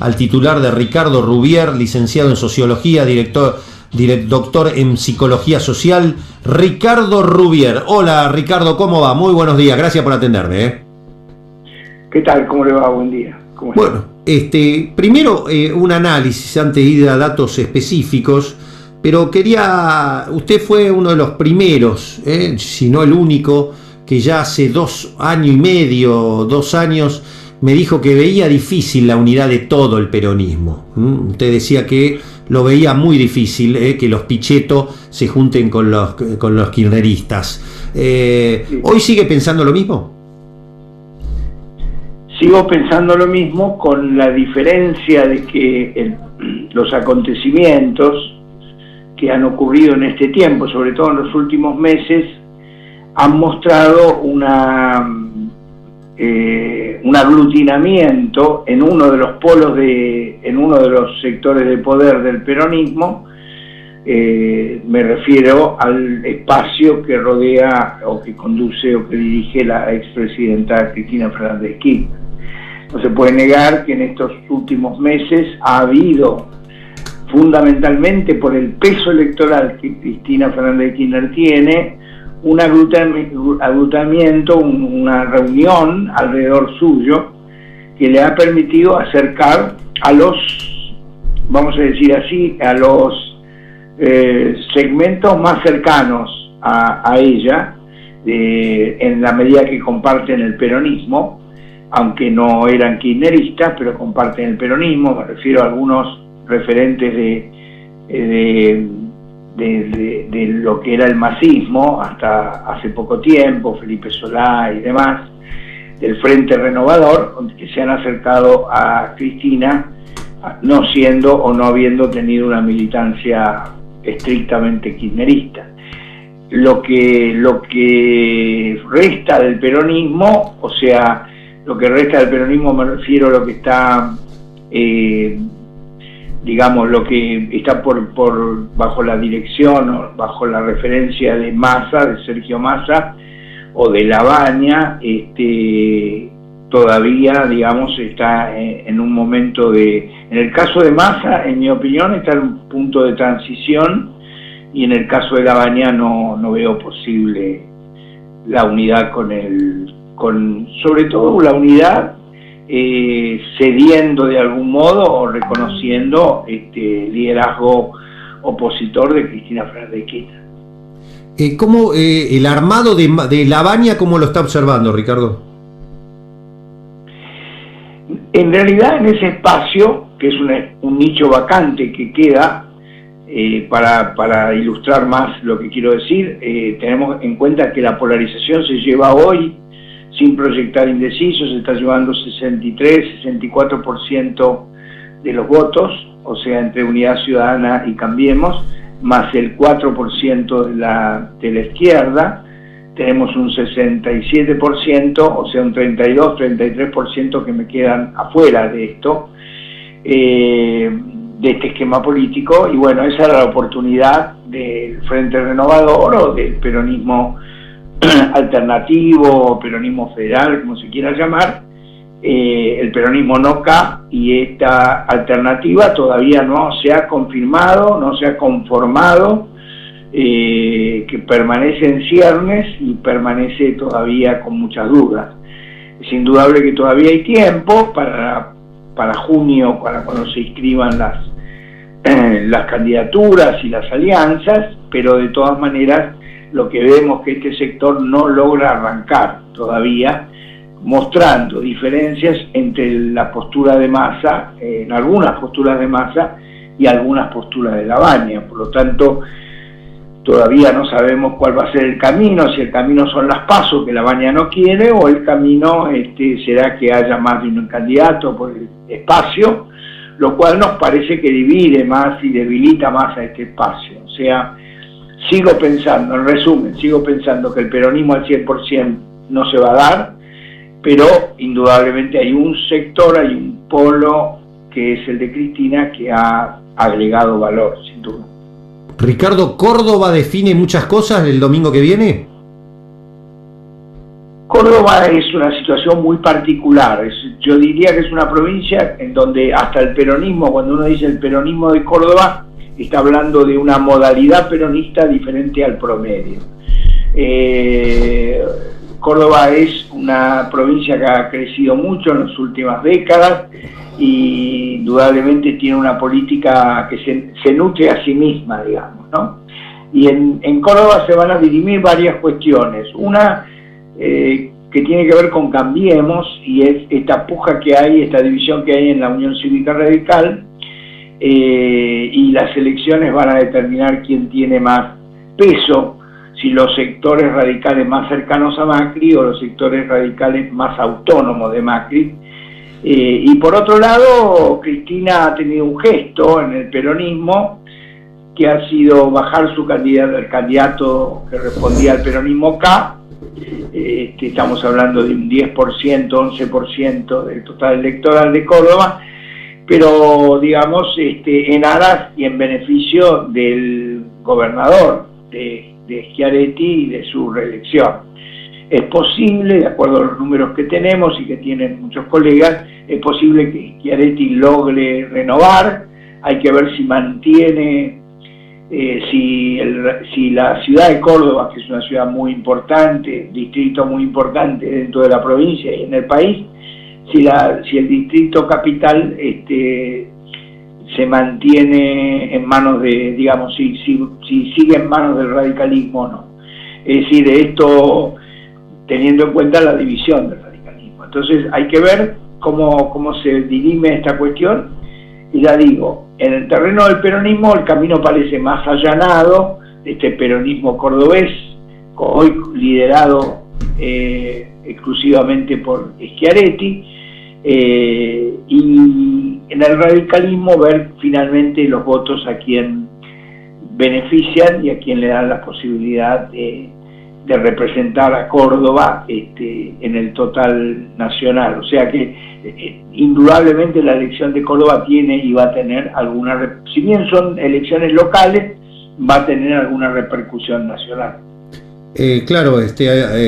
al titular de Ricardo Rubier, licenciado en Sociología, doctor en Psicología Social, Ricardo Rubier. Hola Ricardo, ¿cómo va? Muy buenos días, gracias por atenderme. ¿Qué tal? ¿Cómo le va? Buen día. Bueno, primero un análisis antes de ir a datos específicos, pero usted fue uno de los primeros, si no el único, que ya hace 2 años y medio, 2 años, me dijo que veía difícil la unidad de todo el peronismo. Usted decía que lo veía muy difícil, que los Pichetto se junten con los kirchneristas. Sí. ¿Hoy sigue pensando lo mismo? Sigo pensando lo mismo, con la diferencia de que los acontecimientos que han ocurrido en este tiempo, sobre todo en los últimos meses, han mostrado un aglutinamiento en uno de los polos en uno de los sectores de poder del peronismo. Me refiero al espacio que rodea o que conduce o que dirige la expresidenta Cristina Fernández de Kirchner. No se puede negar que en estos últimos meses ha habido, fundamentalmente por el peso electoral que Cristina Fernández de Kirchner tiene, un aglutinamiento, una reunión alrededor suyo que le ha permitido acercar a los, vamos a decir así, a los segmentos más cercanos a ella, en la medida que comparten el peronismo, aunque no eran kirchneristas, pero comparten el peronismo. Me refiero a algunos referentes de lo que era el masismo hasta hace poco tiempo, Felipe Solá y demás, del Frente Renovador, que se han acercado a Cristina, no siendo o no habiendo tenido una militancia estrictamente kirchnerista. Lo que resta del peronismo, o sea, lo que resta del peronismo me refiero a lo que está, digamos, lo que está bajo la dirección o bajo la referencia de Massa, de Sergio Massa, o de Lavagna, todavía, digamos, está en un momento en el caso de Massa, en mi opinión, está en un punto de transición, y en el caso de Lavagna no veo posible la unidad sobre todo la unidad cediendo de algún modo o reconociendo liderazgo opositor de Cristina Fernández de Kirchner. ¿Cómo el armado de Lavagna, cómo lo está observando, Ricardo? En realidad, en ese espacio, que es un nicho vacante que queda, para ilustrar más lo que quiero decir, tenemos en cuenta que la polarización se lleva hoy, sin proyectar indecisos, se está llevando 63-64% de los votos, o sea, entre Unidad Ciudadana y Cambiemos, más el 4% de la izquierda. Tenemos un 67%, o sea, un 32-33% que me quedan afuera de esto, de este esquema político. Y bueno, esa era la oportunidad del Frente Renovador o del peronismo alternativo, peronismo federal, como se quiera llamar. El peronismo no cae, y esta alternativa todavía no se ha confirmado, no se ha conformado, que permanece en ciernes y permanece todavía con muchas dudas. Es indudable que todavía hay tiempo para junio, para cuando se inscriban las candidaturas y las alianzas, pero de todas maneras lo que vemos es que este sector no logra arrancar todavía, mostrando diferencias entre la postura de Massa, en algunas posturas de Massa y algunas posturas de Lavagna. Por lo tanto, todavía no sabemos cuál va a ser el camino, si el camino son las PASO que Lavagna no quiere, o el camino será que haya más de un candidato por el espacio, lo cual nos parece que divide más y debilita más a este espacio. O sea, sigo pensando, en resumen, que el peronismo al 100% no se va a dar, pero indudablemente hay un sector, hay un polo que es el de Cristina, que ha agregado valor, sin duda. Ricardo, ¿Córdoba define muchas cosas el domingo que viene? Córdoba es una situación muy particular. Yo diría que es una provincia en donde hasta el peronismo, cuando uno dice el peronismo de Córdoba, está hablando de una modalidad peronista diferente al promedio. Córdoba es una provincia que ha crecido mucho en las últimas décadas y indudablemente tiene una política que se nutre a sí misma, digamos, ¿no? Y en Córdoba se van a dirimir varias cuestiones. Una que tiene que ver con Cambiemos, y es esta puja que hay, esta división que hay en la Unión Cívica Radical, y las elecciones van a determinar quién tiene más peso, si los sectores radicales más cercanos a Macri o los sectores radicales más autónomos de Macri. Y por otro lado, Cristina ha tenido un gesto en el peronismo que ha sido bajar su candidato, el candidato que respondía al peronismo K. Estamos hablando de un 10%, 11% del total electoral de Córdoba, pero digamos en aras y en beneficio del gobernador de Schiaretti y de su reelección. Es posible, de acuerdo a los números que tenemos y que tienen muchos colegas, es posible que Schiaretti logre renovar. Hay que ver si mantiene, si la ciudad de Córdoba, que es una ciudad muy importante, distrito muy importante dentro de la provincia y en el país, si el distrito capital se mantiene en manos de, digamos, si sigue en manos del radicalismo o no. Es decir, esto teniendo en cuenta la división del radicalismo. Entonces hay que ver cómo se dirime esta cuestión, y ya digo, en el terreno del peronismo el camino parece más allanado, este peronismo cordobés, hoy liderado exclusivamente por Schiaretti, y en el radicalismo ver finalmente los votos a quien benefician y a quien le dan la posibilidad de representar a Córdoba en el total nacional. O sea que indudablemente la elección de Córdoba tiene y va a tener alguna, si bien son elecciones locales, va a tener alguna repercusión nacional. Claro,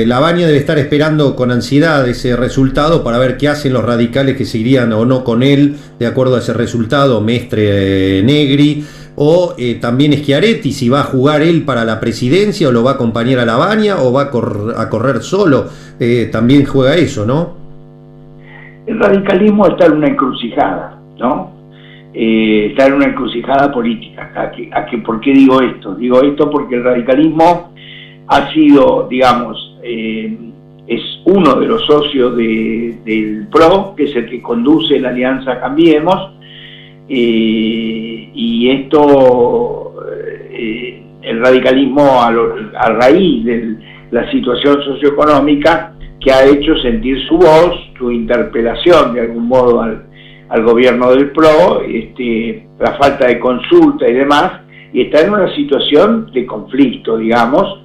Lavagna debe estar esperando con ansiedad ese resultado para ver qué hacen los radicales que se irían o no con él de acuerdo a ese resultado, Mestre, Negri, o también Schiaretti, si va a jugar él para la presidencia o lo va a acompañar a Lavagna o va a correr solo, también juega eso, ¿no? El radicalismo está en una encrucijada, ¿no? Está en una encrucijada política. ¿Por qué digo esto? Digo esto porque el radicalismo ha sido, digamos, es uno de los socios del PRO, que es el que conduce la alianza Cambiemos, y esto, el radicalismo a raíz de la situación socioeconómica que ha hecho sentir su voz, su interpelación de algún modo al gobierno del PRO, la falta de consulta y demás, y está en una situación de conflicto, digamos.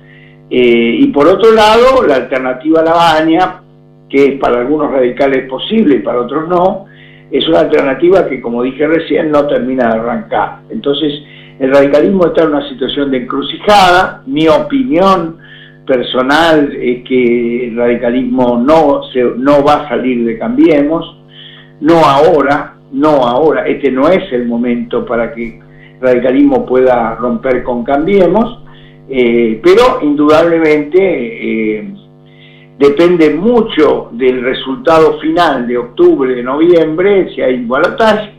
Y por otro lado, la alternativa a Lavagna, que es para algunos radicales posible y para otros no, es una alternativa que, como dije recién, no termina de arrancar. Entonces, el radicalismo está en una situación de encrucijada. Mi opinión personal es que el radicalismo no va a salir de Cambiemos, no ahora, este no es el momento para que el radicalismo pueda romper con Cambiemos. Pero indudablemente depende mucho del resultado final de octubre, de noviembre, si hay balotaje,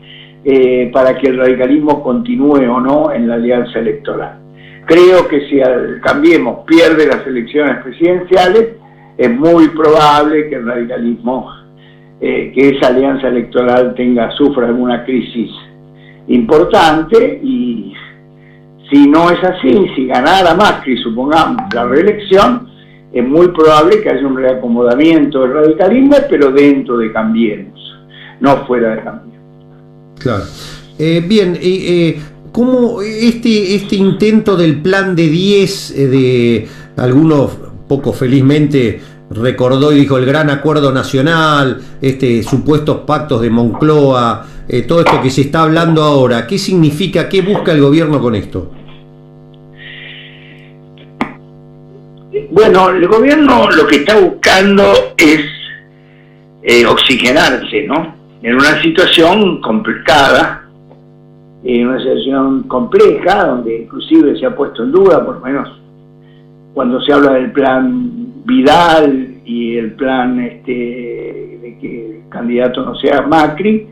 para que el radicalismo continúe o no en la alianza electoral. Creo que si Cambiemos pierde las elecciones presidenciales, es muy probable que el radicalismo, que esa alianza electoral sufra alguna crisis importante, y si no es así, si ganara Macri, supongamos, la reelección, es muy probable que haya un reacomodamiento del radicalismo, pero dentro de Cambiemos, no fuera de Cambiemos. Claro. Bien, ¿cómo este intento del plan de 10, de algunos poco felizmente recordó y dijo el gran acuerdo nacional, supuestos pactos de Moncloa, todo esto que se está hablando ahora, ¿qué significa, qué busca el gobierno con esto? Bueno, el gobierno lo que está buscando es oxigenarse, ¿no? En una situación complicada, en una situación compleja, donde inclusive se ha puesto en duda, por lo menos cuando se habla del plan Vidal y el plan de que el candidato no sea Macri,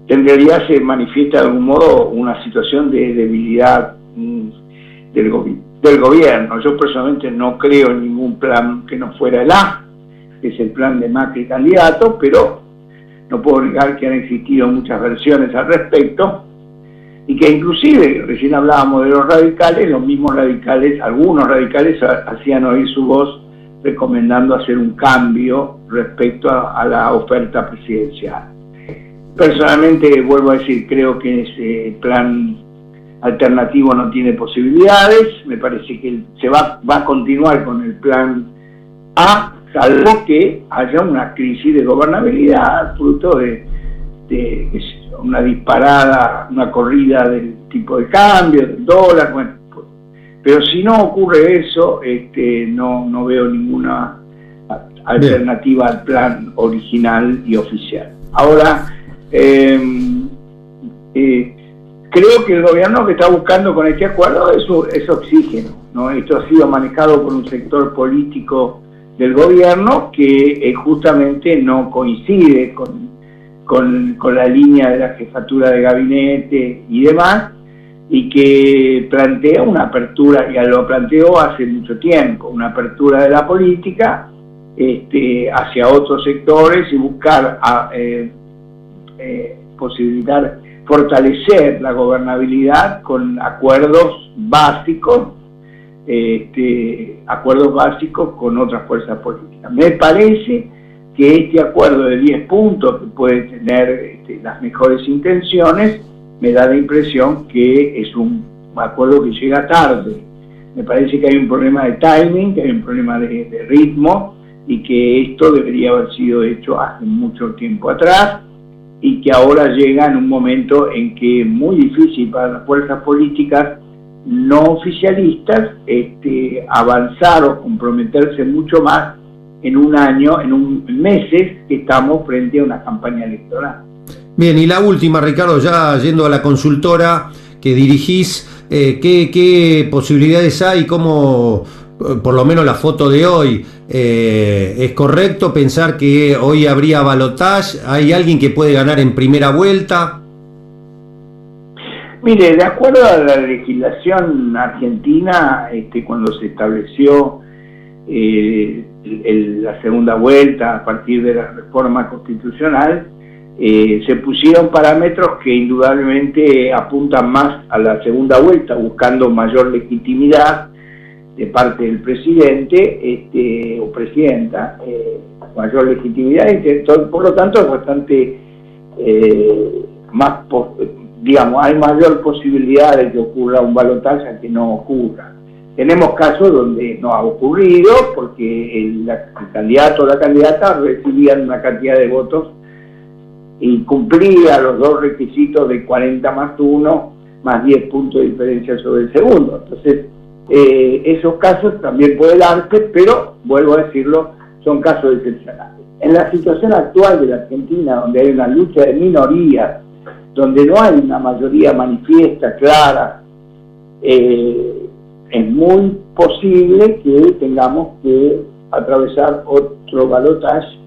en realidad se manifiesta de algún modo una situación de debilidad del gobierno. Yo personalmente no creo en ningún plan que no fuera el A, que es el plan de Macri candidato, pero no puedo negar que han existido muchas versiones al respecto, y que inclusive, recién hablábamos de los radicales, los mismos radicales, algunos radicales hacían oír su voz recomendando hacer un cambio respecto a la oferta presidencial. Personalmente, vuelvo a decir, creo que ese plan alternativo no tiene posibilidades. Me parece que se va a continuar con el plan A, salvo que haya una crisis de gobernabilidad fruto de una disparada, una corrida del tipo de cambio, del dólar, bueno. Pero si no ocurre eso, no veo ninguna alternativa al plan original y oficial. Ahora, creo que el gobierno que está buscando con este acuerdo es oxígeno, ¿no? Esto ha sido manejado por un sector político del gobierno que justamente no coincide con la línea de la jefatura de gabinete y demás, y que plantea una apertura, ya lo planteó hace mucho tiempo, una apertura de la política hacia otros sectores y buscar posibilitar fortalecer la gobernabilidad con acuerdos básicos con otras fuerzas políticas. Me parece que este acuerdo de 10 puntos, que puede tener las mejores intenciones, me da la impresión que es un acuerdo que llega tarde. Me parece que hay un problema de timing, que hay un problema de ritmo, y que esto debería haber sido hecho hace mucho tiempo atrás, y que ahora llega en un momento en que es muy difícil para las fuerzas políticas no oficialistas avanzar o comprometerse mucho más en un año, en meses que estamos frente a una campaña electoral. Bien, y la última, Ricardo, ya yendo a la consultora que dirigís, ¿qué posibilidades hay? ¿Cómo, por lo menos la foto de hoy, es correcto pensar que hoy habría balotaje? ¿Hay alguien que puede ganar en primera vuelta? Mire, de acuerdo a la legislación argentina, cuando se estableció la segunda vuelta a partir de la reforma constitucional, se pusieron parámetros que indudablemente apuntan más a la segunda vuelta, buscando mayor legitimidad de parte del presidente o presidenta, mayor legitimidad, y por lo tanto es bastante hay mayor posibilidad de que ocurra un balotaje a que no ocurra. Tenemos casos donde no ha ocurrido porque el candidato o la candidata recibían una cantidad de votos y cumplía los dos requisitos de 40 más 1 más 10 puntos de diferencia sobre el segundo. Entonces, esos casos también pueden darse, pero, vuelvo a decirlo, son casos excepcionales. En la situación actual de la Argentina, donde hay una lucha de minorías, donde no hay una mayoría manifiesta, clara, es muy posible que tengamos que atravesar otro balotaje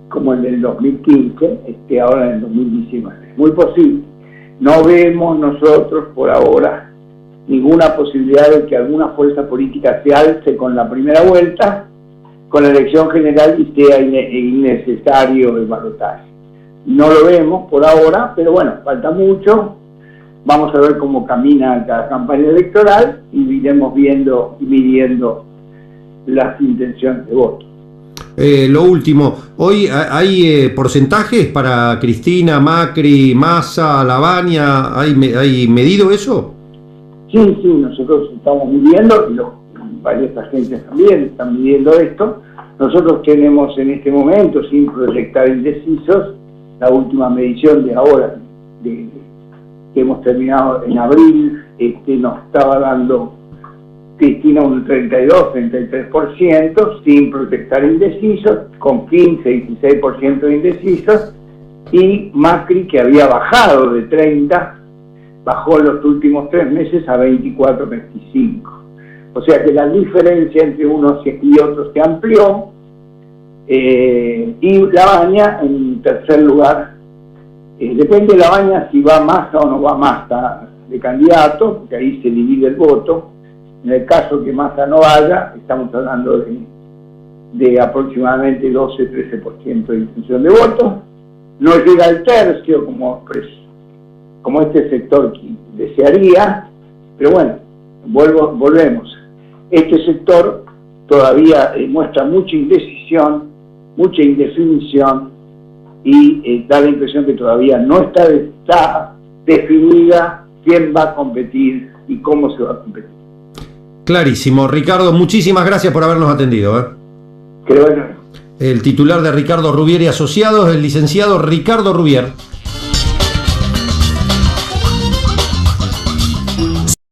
como el del 2015, ahora en el 2019. Es muy posible. No vemos nosotros por ahora ninguna posibilidad de que alguna fuerza política se alce con la primera vuelta, con la elección general, y sea innecesario el balotaje. No lo vemos por ahora, pero bueno, falta mucho. Vamos a ver cómo camina cada campaña electoral y iremos viendo y midiendo las intenciones de voto. Lo último, hoy hay porcentajes para Cristina, Macri, Massa, Lavagna. ¿Hay medido eso? Sí, nosotros estamos midiendo, y varias agencias también están midiendo esto. Nosotros tenemos en este momento, sin proyectar indecisos, la última medición de ahora, que hemos terminado en abril, nos estaba dando Cristina un 32-33%, sin protestar indecisos, con 15-16% de indecisos, y Macri, que había bajado de 30, bajó en los últimos 3 meses a 24-25. O sea que la diferencia entre unos y otros se amplió, y Lavagna en tercer lugar. Depende de Lavagna si va Massa o no va Massa de candidato, porque ahí se divide el voto. En el caso que Massa no vaya, estamos hablando de aproximadamente 12-13% de intención de votos. No llega al tercio como este sector desearía, pero bueno, volvemos. Este sector todavía muestra mucha indecisión, mucha indefinición, y da la impresión que todavía no está definida quién va a competir y cómo se va a competir. Clarísimo. Ricardo, muchísimas gracias por habernos atendido. Que bueno. El titular de Ricardo Rubier y Asociados, el licenciado Ricardo Rubier.